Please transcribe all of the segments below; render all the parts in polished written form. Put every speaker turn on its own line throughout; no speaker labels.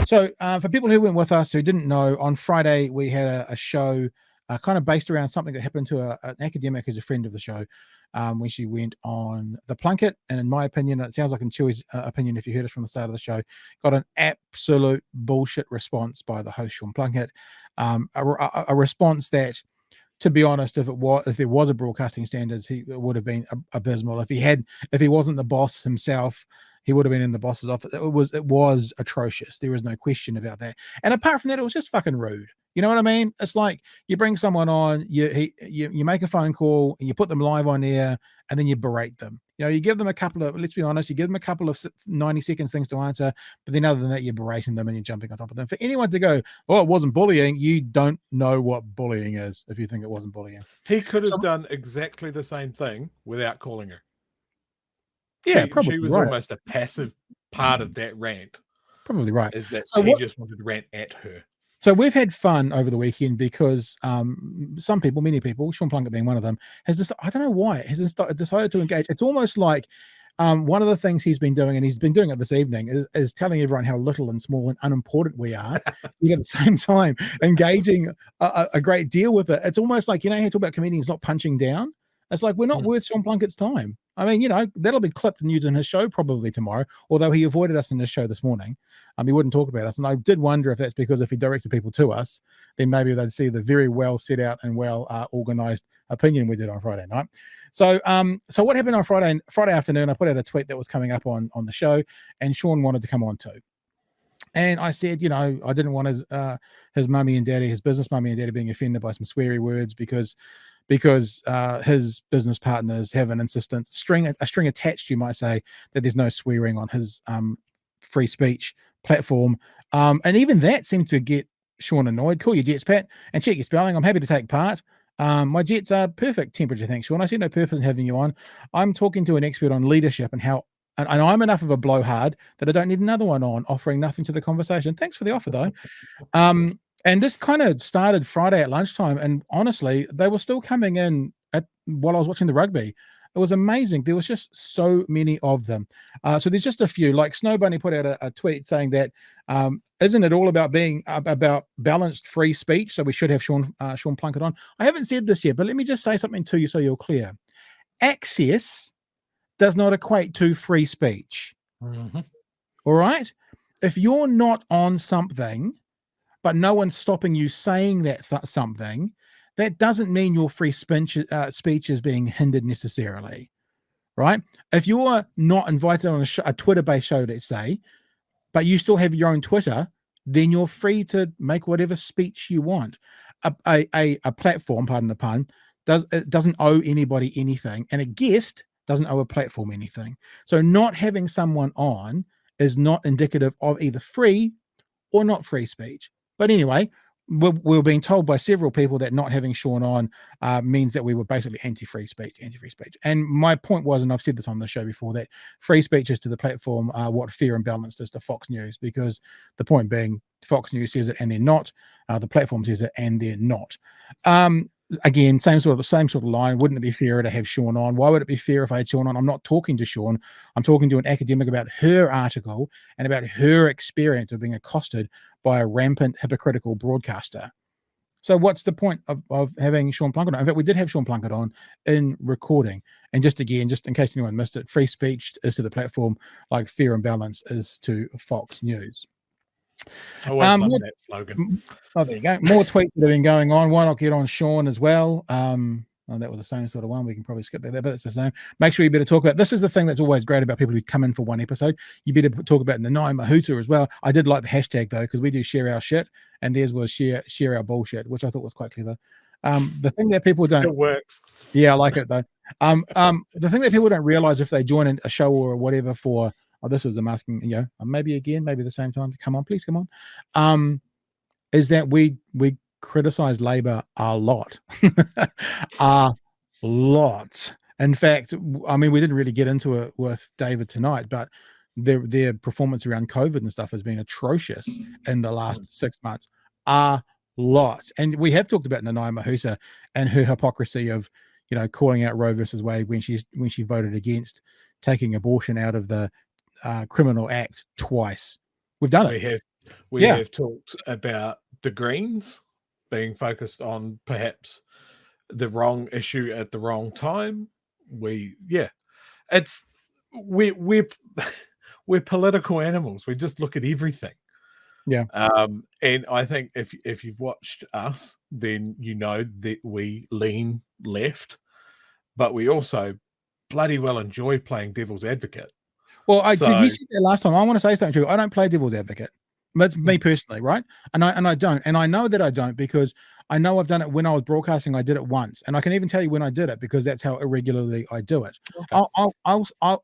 So for people who went with us who didn't know, on Friday we had a show kind of based around something that happened to an academic who's a friend of the show when she went on the Plunket. And in my opinion, it sounds like in Chewy's opinion, if you heard us from the start of the show, got an absolute bullshit response by the host, Sean Plunket. A response that, to be honest, if there was a broadcasting standards, it would have been abysmal. If he wasn't the boss himself, he would have been in the boss's office. It was atrocious. There is no question about that. And apart from that, it was just fucking rude. You know what I mean? It's like you bring someone on, you make a phone call, and you put them live on air, and then you berate them. You know, you give them a couple of, let's be honest, you give them a couple of 90 seconds things to answer, but then other than that, you're berating them and you're jumping on top of them. For anyone to go, oh, it wasn't bullying, you don't know what bullying is if you think it wasn't bullying.
He could have done exactly the same thing without calling her.
Yeah, probably
she was
right.
almost a passive part of that rant.
Probably right.
Is that
so
he just wanted to rant at her.
So we've had fun over the weekend because some people, many people, Sean Plunket being one of them, has this, I don't know why, has decided to engage. It's almost like one of the things he's been doing, and he's been doing it this evening, is telling everyone how little and small and unimportant we are, yet at the same time engaging a great deal with it. It's almost like, you know, he talk about comedians not punching down. It's like, we're not worth Sean Plunket's time. I mean, you know, that'll be clipped and used in his show probably tomorrow, although he avoided us in his show this morning. He wouldn't talk about us. And I did wonder if that's because if he directed people to us, then maybe they'd see the very well set out and well organized opinion we did on Friday night. So what happened on Friday afternoon, I put out a tweet that was coming up on the show, and Sean wanted to come on too. And I said, you know, I didn't want his mummy and daddy, his business mummy and daddy, being offended by some sweary words because his business partners have an insistence, a string attached, you might say, that there's no swearing on his free speech platform. And even that seemed to get Sean annoyed. Call your jets, Pat, and check your spelling. I'm happy to take part. My jets are perfect temperature, thanks, Sean. I see no purpose in having you on. I'm talking to an expert on leadership and how, and I'm enough of a blowhard that I don't need another one on, offering nothing to the conversation. Thanks for the offer, though. And this kind of started Friday at lunchtime, and honestly, they were still coming in while I was watching the rugby. It was amazing. There was just so many of them. So there's just a few. Like Snow Bunny put out a tweet saying that isn't it all about being about balanced free speech? So we should have Sean Plunket on. I haven't said this yet, but let me just say something to you so you're clear. Access does not equate to free speech.
Mm-hmm.
All right? If you're not on something, but no one's stopping you saying that something, that doesn't mean your free speech is being hindered necessarily, right? If you're not invited on a Twitter-based show, let's say, but you still have your own Twitter, then you're free to make whatever speech you want. A platform, pardon the pun, doesn't owe anybody anything, and a guest doesn't owe a platform anything. So not having someone on is not indicative of either free or not free speech. But anyway, we're being told by several people that not having Sean on means that we were basically anti-free speech. And my point was, and I've said this on the show before, that free speech is to the platform what Fair and Balanced is to Fox News, because the point being, Fox News says it and they're not. The platform says it and they're not. Again, same sort of line. Wouldn't it be fairer to have Sean on? Why would it be fair if I had Sean on? I'm not talking to Sean. I'm talking to an academic about her article and about her experience of being accosted by a rampant hypocritical broadcaster. So what's the point of having Sean Plunket on? In fact, we did have Sean Plunket on in recording. And just in case anyone missed it, free speech is to the platform like Fair and Balance is to Fox News.
I always love that slogan.
Oh, there you go. More tweets that have been going on. Why not get on Sean as well? That was the same sort of one. We can probably skip that, but it's the same. Make sure you better talk about, this is the thing that's always great about people who come in for one episode. You better talk about Nanai Mahuta as well. I did like the hashtag though, because we do share our shit, and theirs was share our bullshit, which I thought was quite clever. The thing that people don't,
it works.
Yeah, I like it though. The thing that people don't realize if they join a show or whatever for, this was I'm asking, you know, maybe again, maybe the same time. Come on, please, come on. Is that we criticize Labor a lot, a lot. In fact, I mean, we didn't really get into it with David tonight, but their performance around COVID and stuff has been atrocious in the last 6 months. A lot. And we have talked about Nanai Mahuta and her hypocrisy of, you know, calling out Roe versus Wade when she voted against taking abortion out of the Criminal Act twice. We've done it.
We
Yeah.
have talked about the Greens being focused on perhaps the wrong issue at the wrong time. It's we're we're political animals. We just look at everything.
Yeah.
And I think if you've watched us, then you know that we lean left, but we also bloody well enjoy playing devil's advocate.
Well, I did.
So
You said that last time. I want to say something true. I don't play devil's advocate. That's me personally, right? And I don't, and I know that I don't because I know I've done it when I was broadcasting. I did it once, and I can even tell you when I did it because that's how irregularly I do it.
okay.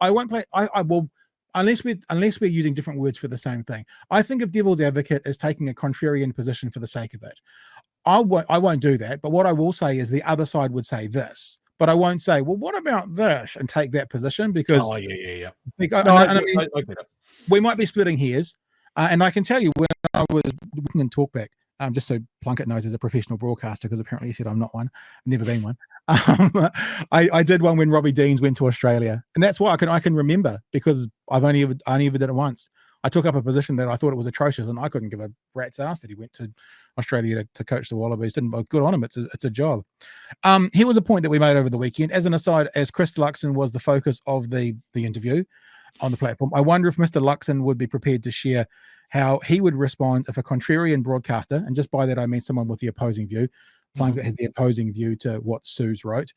I won't play. I will unless we're using different words for the same thing. I think of devil's advocate as taking a contrarian position for the sake of it. I won't do that. But what I will say is the other side would say this. But I won't say, well, what about this, and take that position because
Oh yeah.
because,
No,
and I
I
mean,
get it.
we might be splitting hairs, and I can tell you when I was working in Talkback, just so Plunkett knows as a professional broadcaster, because apparently he said I'm not one, I've never been one. I did one when Robbie Deans went to Australia, and that's why I can remember because I only ever did it once. I took up a position that I thought it was atrocious, and I couldn't give a rat's ass that he went to Australia to coach the Wallabies. Didn't, but good on him. It's a job. Here was a point that we made over the weekend. As an aside, as Chris Luxon was the focus of the interview on the platform, I wonder if Mr. Luxon would be prepared to share how he would respond if a contrarian broadcaster, and just by that I mean someone with the opposing view, Plunkett has the opposing view to what Suze wrote,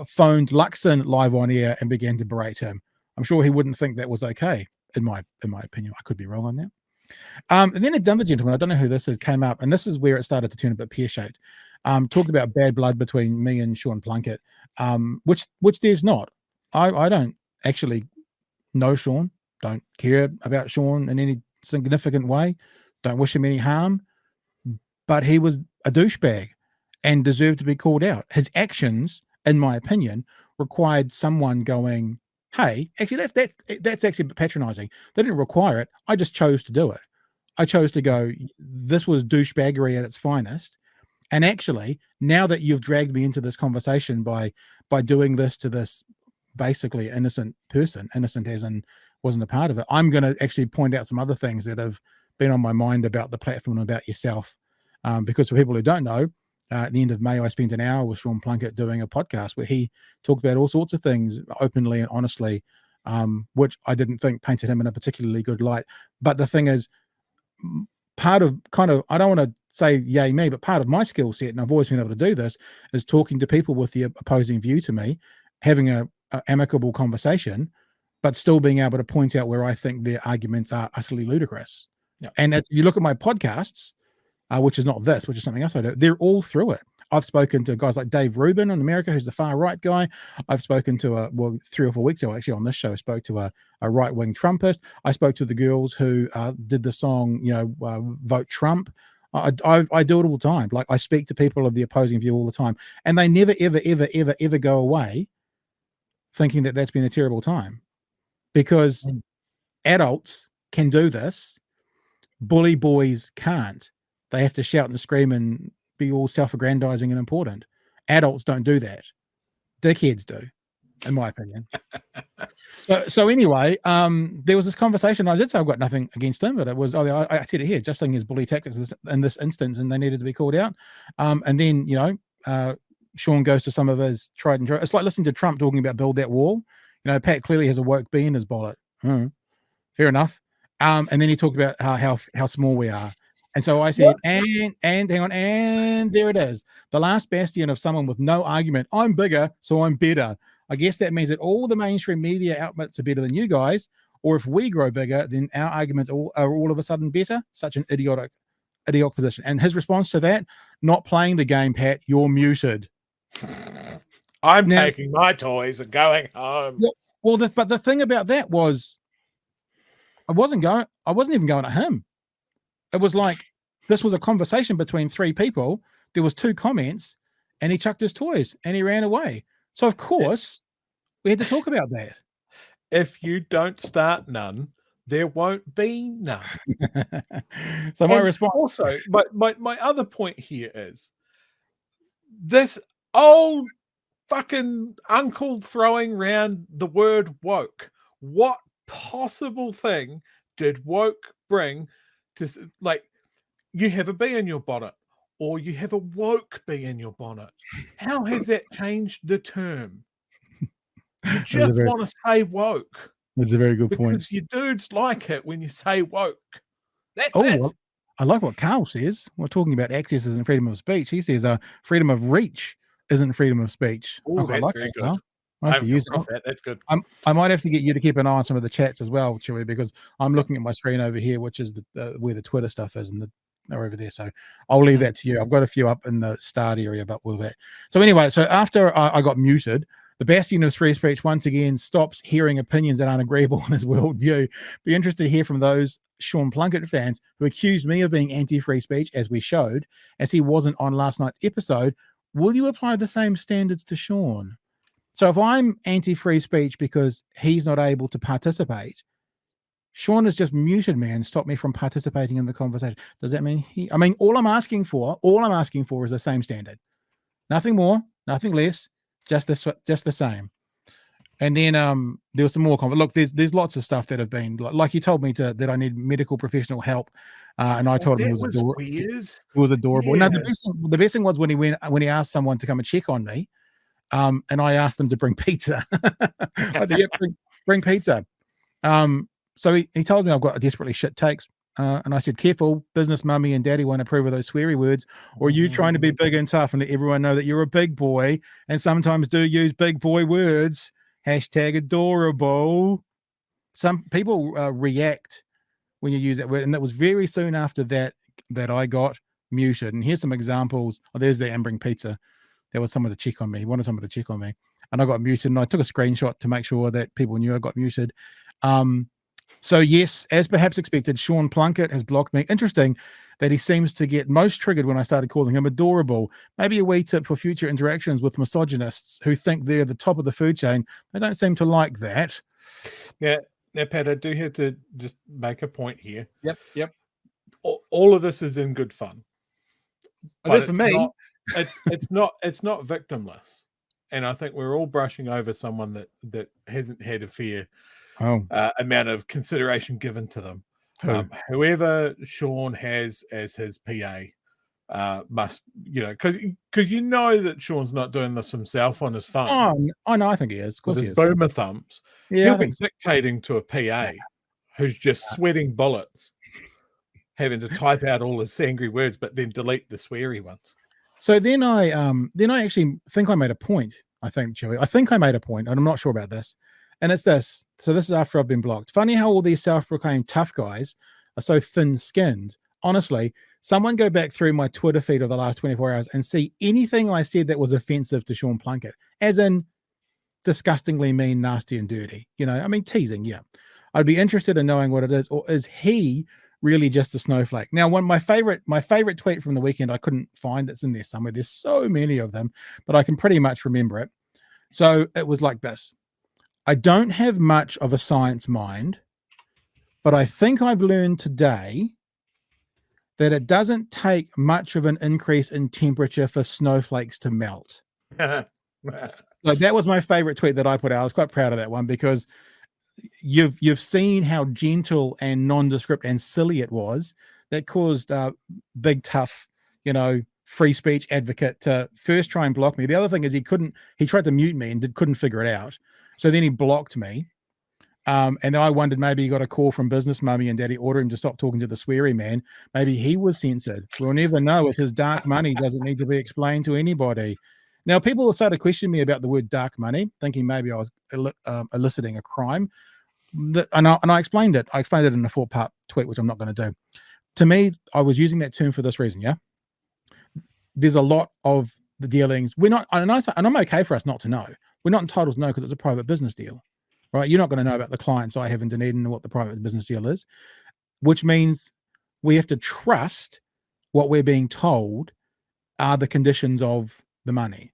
phoned Luxon live on air and began to berate him. I'm sure he wouldn't think that was okay, in my opinion. I could be wrong on that. And then another gentleman, I don't know who this is, came up, and this is where it started to turn a bit pear-shaped. Talked about bad blood between me and Sean Plunkett, which there's not. I don't actually know Sean, don't care about Sean in any significant way, don't wish him any harm, but he was a douchebag and deserved to be called out. His actions, in my opinion, required someone going, hey, actually that's actually patronizing. They didn't require it. I just chose to do it. I chose to go, this was douchebaggery at its finest. And actually, now that you've dragged me into this conversation by doing this to this basically innocent person, innocent as in wasn't a part of it, I'm going to actually point out some other things that have been on my mind about the platform and about yourself. Because for people who don't know, at the end of May, I spent an hour with Sean Plunkett doing a podcast where he talked about all sorts of things openly and honestly, which I didn't think painted him in a particularly good light. But the thing is, part of I don't want to say yay me, but part of my skill set, and I've always been able to do this, is talking to people with the opposing view to me, having a amicable conversation, but still being able to point out where I think their arguments are utterly ludicrous.
Yep.
And if you look at my podcasts, which is not this, which is something else I do, they're all through it. I've spoken to guys like Dave Rubin in America, who's the far right guy. I've spoken to 3 or 4 weeks ago, actually on this show, I spoke to a right wing Trumpist. I spoke to the girls who did the song, Vote Trump. I do it all the time. Like, I speak to people of the opposing view all the time, and they never, ever, ever, ever, ever go away thinking that that's been a terrible time, because adults can do this. Bully boys can't. They have to shout and scream and be all self-aggrandizing and important. Adults don't do that. Dickheads do, in my opinion. So anyway, there was this conversation. I did say I've got nothing against him, but it was, I said it here, just thinking his bully tactics in this instance, and they needed to be called out. And then, Sean goes to some of his tried and true. It's like listening to Trump talking about build that wall. Pat clearly has a woke bee in his bonnet. Fair enough. And then he talked about how small we are. And so I said, and hang on, and there it is. The last bastion of someone with no argument. I'm bigger, so I'm better. I guess that means that all the mainstream media outlets are better than you guys, or if we grow bigger, then our arguments are all of a sudden better. Such an idiotic position. And his response to that, not playing the game, Pat, you're muted.
I'm taking my toys and going home.
But the thing about that was, I wasn't even going at him. It was like, this was a conversation between 3 people. There was 2 comments, and he chucked his toys and he ran away. So of course we had to talk about that.
If you don't start none, there won't be none.
So my response.
Also, my other point here is this old fucking uncle throwing around the word woke. What possible thing did woke bring Just like you have a bee in your bonnet, or you have a woke bee in your bonnet. How has that changed the term? You just want to say woke
That's a very good point.
because your dudes like it when you say woke. That's
Oh,
it.
well, I like what Carl says. We're talking about access isn't freedom of speech. He says freedom of reach isn't freedom of speech. I
Oh,
quite
that's
like
very
that,
good.
Carl. I
I
have to
haven't
use
come across that. That's good.
I might have to get you to keep an eye on some of the chats as well, Chewy, because I'm looking at my screen over here, which is the where the Twitter stuff is, and they're over there. So I'll leave that to you. I've got a few up in the start area, but we'll that. So anyway, so after I got muted, the bastion of free speech once again stops hearing opinions that aren't agreeable in his worldview. Be interested to hear from those Sean Plunkett fans who accused me of being anti-free speech, as we showed, as he wasn't on last night's episode. Will you apply the same standards to Sean? So if I'm anti-free speech because he's not able to participate, Sean has just muted me and stopped me from participating in the conversation. Does that mean all I'm asking for is the same standard. Nothing more, nothing less, just the same. And then there was some more comment. Look, there's lots of stuff that have been like you told me that I need medical professional help, and I told him it was
weird.
It was adorable.
Yeah.
No, the best thing was when he asked someone to come and check on me. And I asked them to bring pizza. I said, yeah, bring pizza. So he told me I've got desperately shit takes. And I said, careful, business mummy and daddy won't approve of those sweary words. Or you trying to be big and tough and let everyone know that you're a big boy and sometimes do use big boy words. #adorable. Some people react when you use that word. And that was very soon after that I got muted. And here's some examples. Oh, there's the and bring pizza. There was someone to check on me. He wanted someone to check on me. And I got muted. And I took a screenshot to make sure that people knew I got muted. So, yes, as perhaps expected, Sean Plunkett has blocked me. Interesting that he seems to get most triggered when I started calling him adorable. Maybe a wee tip for future interactions with misogynists who think they're the top of the food chain. They don't seem to like that.
Yeah. Now, Pat, I do have to just make a point here.
Yep.
All of this is in good fun.
But that's for me.
It's not victimless, and I think we're all brushing over someone that hasn't had a fair amount of consideration given to them. Whoever Sean has as his PA must, because that Sean's not doing this himself on his phone.
Oh no, I think he is. Of course he is.
Boomer thumbs.
Yeah,
he'll be dictating to a PA who's just sweating bullets, having to type out all his angry words, but then delete the sweary ones.
So then I actually think I made a point. I think, Joey, I made a point, and I'm not sure about this. And it's this. So this is after I've been blocked. Funny how all these self-proclaimed tough guys are so thin-skinned. Honestly, someone go back through my Twitter feed of the last 24 hours and see anything I said that was offensive to Sean Plunkett, as in disgustingly mean, nasty, and dirty. Teasing. Yeah, I'd be interested in knowing what it is, or is he really just a snowflake? Now, my favorite tweet from the weekend, I couldn't find. It's in there somewhere. There's so many of them, but I can pretty much remember it. So it was like this. I don't have much of a science mind, but I think I've learned today that it doesn't take much of an increase in temperature for snowflakes to melt. Like, that was my favorite tweet that I put out. I was quite proud of that one because you've seen how gentle and nondescript and silly it was that caused big tough free speech advocate to first try and block me. The other thing is he tried to mute me and couldn't figure it out, so then he blocked me, and then I wondered maybe he got a call from business mummy and daddy ordering him to stop talking to the sweary man. Maybe he was censored. We'll never know. It's his dark money, doesn't need to be explained to anybody. Now, people started questioning me about the word dark money, thinking maybe I was eliciting a crime. And I explained it. I explained it in a 4-part tweet, which I'm not going to do. To me, I was using that term for this reason, yeah? There's a lot of the dealings. We're not, and I'm okay for us not to know. We're not entitled to know because it's a private business deal, right? You're not going to know about the clients I have in Dunedin and what the private business deal is, which means we have to trust what we're being told are the conditions of the money.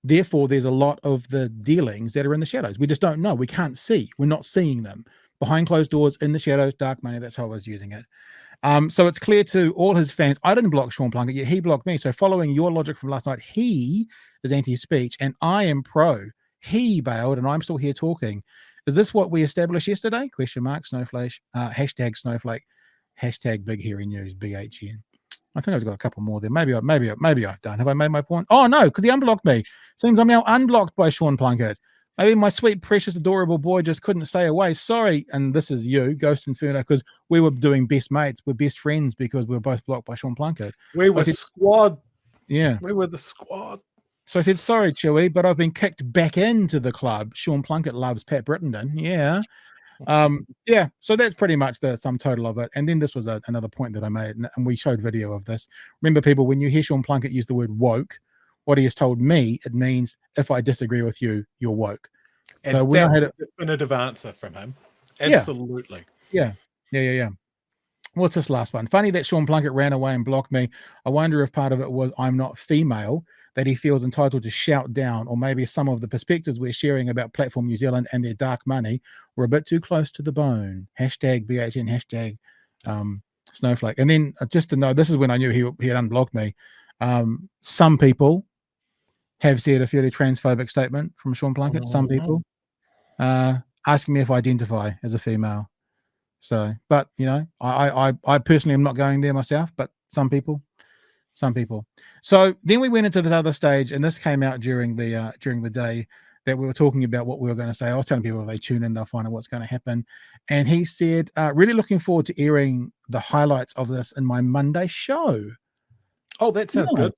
Therefore, there's a lot of the dealings that are in the shadows. We just don't know. We can't see. We're not seeing them. Behind closed doors, in the shadows, dark money. That's how I was using it. So it's clear to all his fans, I didn't block Sean Plunkett, yet he blocked me. So following your logic from last night, he is anti-speech and I am pro. He bailed and I'm still here talking. Is this what we established yesterday? ? Snowflake, #snowflake. Hashtag Big Hairy News, BHN. I think I've got a couple more there. Maybe I've done. Have I made my point? Oh no, because he unblocked me. Seems I'm now unblocked by Sean Plunkett. Maybe my sweet, precious, adorable boy just couldn't stay away. Sorry. And this is you, Ghost Inferno, because we were doing best mates. We're best friends because we were both blocked by Sean Plunkett.
We were squad.
Yeah.
We were the squad.
So I said, sorry, Chewy, but I've been kicked back into the club. Sean Plunkett loves Pat Brittenden. Yeah. Yeah, so that's pretty much the sum total of it. And then this was another point that I made, and we showed video of this. Remember, people, when you hear Sean Plunkett use the word woke, what he has told me, it means if I disagree with you, you're woke.
And so when I had a definitive answer from him, absolutely.
Yeah. What's this last one? Funny that Sean Plunkett ran away and blocked me. I wonder if part of it was I'm not female, that he feels entitled to shout down, or maybe some of the perspectives we're sharing about Platform New Zealand and their dark money were a bit too close to the bone. Hashtag BHN, hashtag Snowflake. And then just to know, this is when I knew he had unblocked me. Some people have said a fairly transphobic statement from Sean Plunkett. Some people asking me if I identify as a female. So, but you know, I personally am not going there myself, but some people. So then we went into this other stage, and this came out during the day that we were talking about what we were going to say. I was telling people if they tune in, they'll find out what's going to happen. And he said, really looking forward to airing the highlights of this in my Monday show.
Oh, that sounds good.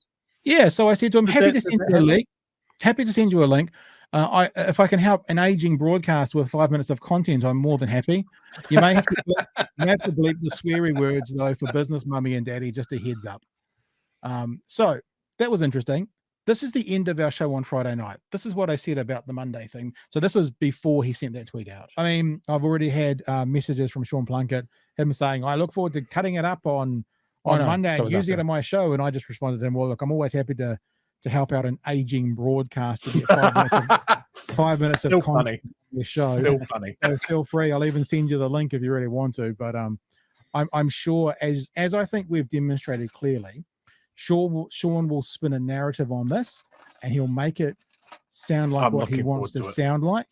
Yeah. So I said to him, happy to send you a link. Happy to send you a link. If I can help an aging broadcast with 5 minutes of content, I'm more than happy. You may have to bleep the sweary words though for business mummy and daddy, just a heads up. So that was interesting. This is the end of our show on Friday night. This is what I said about the Monday thing. So this was before he sent that tweet out. I mean, I've already had messages from Sean Plunkett, him saying, I look forward to cutting it up on Monday and using it on my show. And I just responded to him, well, look, I'm always happy to help out an aging broadcast to get 5 minutes of
Still
content on the show.
Still funny.
So feel free. I'll even send you the link if you really want to. But I'm sure, as I think we've demonstrated clearly, Sean will spin a narrative on this, and he'll make it sound like what he wants to sound like.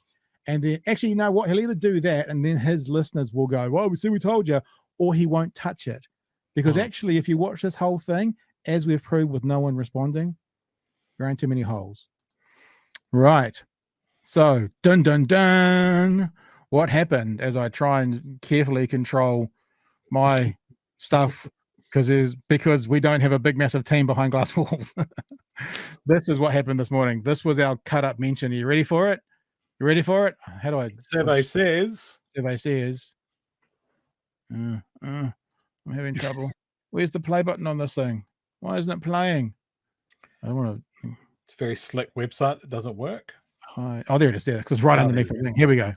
And then, actually, you know what? He'll either do that, and then his listeners will go, well, we told you, or he won't touch it. Because actually, if you watch this whole thing, as we've proved with no one responding, there ain't too many holes. Right. So, dun, dun, dun. What happened as I try and carefully control my stuff because we don't have a big, massive team behind glass walls. This is what happened this morning. This was our cut up mention. Are you ready for it? How do I?
Survey says.
I'm having trouble. Where's the play button on this thing? Why isn't it playing? I don't want to.
It's a very slick website that doesn't work.
Oh, there it is. There, because right underneath the thing. Here we go.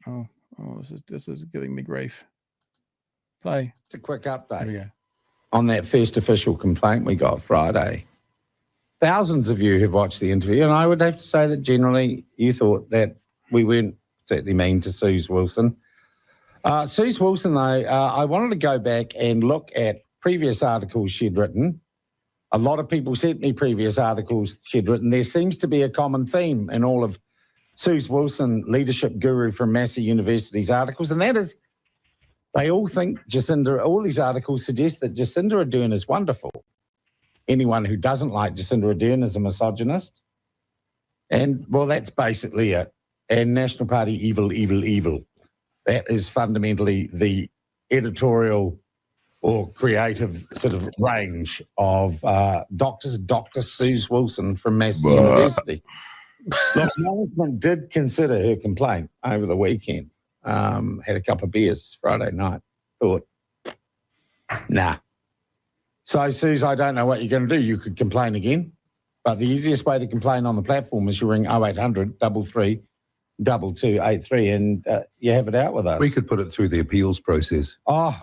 Oh, this is giving me grief. Play.
It's a quick update.
There we go.
On that first official complaint we got Friday. Thousands of you have watched the interview, and I would have to say that generally you thought that we weren't particularly mean to Suze Wilson. Suze Wilson, though, I wanted to go back and look at previous articles she'd written. A lot of people sent me previous articles she'd written. There seems to be a common theme in all of Suze Wilson, leadership guru from Massey University's articles, and that is they all think all these articles suggest that Jacinda Ardern is wonderful. Anyone who doesn't like Jacinda Ardern is a misogynist. And, well, that's basically it. And National Party, evil, evil, evil. That is fundamentally the editorial or creative sort of range of Dr. Suze Wilson from Massey University. Look, management did consider her complaint over the weekend. Had a couple of beers Friday night. Thought, nah. So, Suze, I don't know what you're going to do. You could complain again. But the easiest way to complain on the platform is you ring 0800 33 2283 and you have it out with us.
We could put it through the appeals process.
Oh,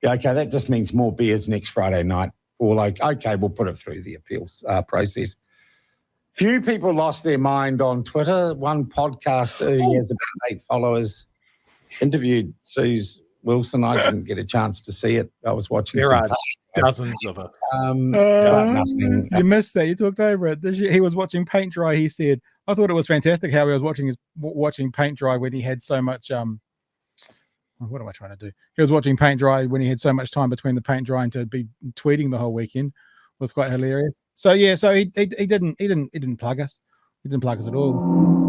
yeah, okay. That just means more beers next Friday night. Or like, okay, we'll put it through the appeals process. Few people lost their mind on Twitter. One podcaster who has about 8 followers interviewed Suze Wilson. I didn't get a chance to see it. I was watching.
There are dozens of it.
You missed that. You talked over it. He was watching paint dry. He said, "I thought it was fantastic how he was watching paint dry when he had so much what am I trying to do? He was watching paint dry when he had so much time between the paint drying to be tweeting the whole weekend. It was quite hilarious. So yeah, so he didn't plug us. He didn't plug us at all.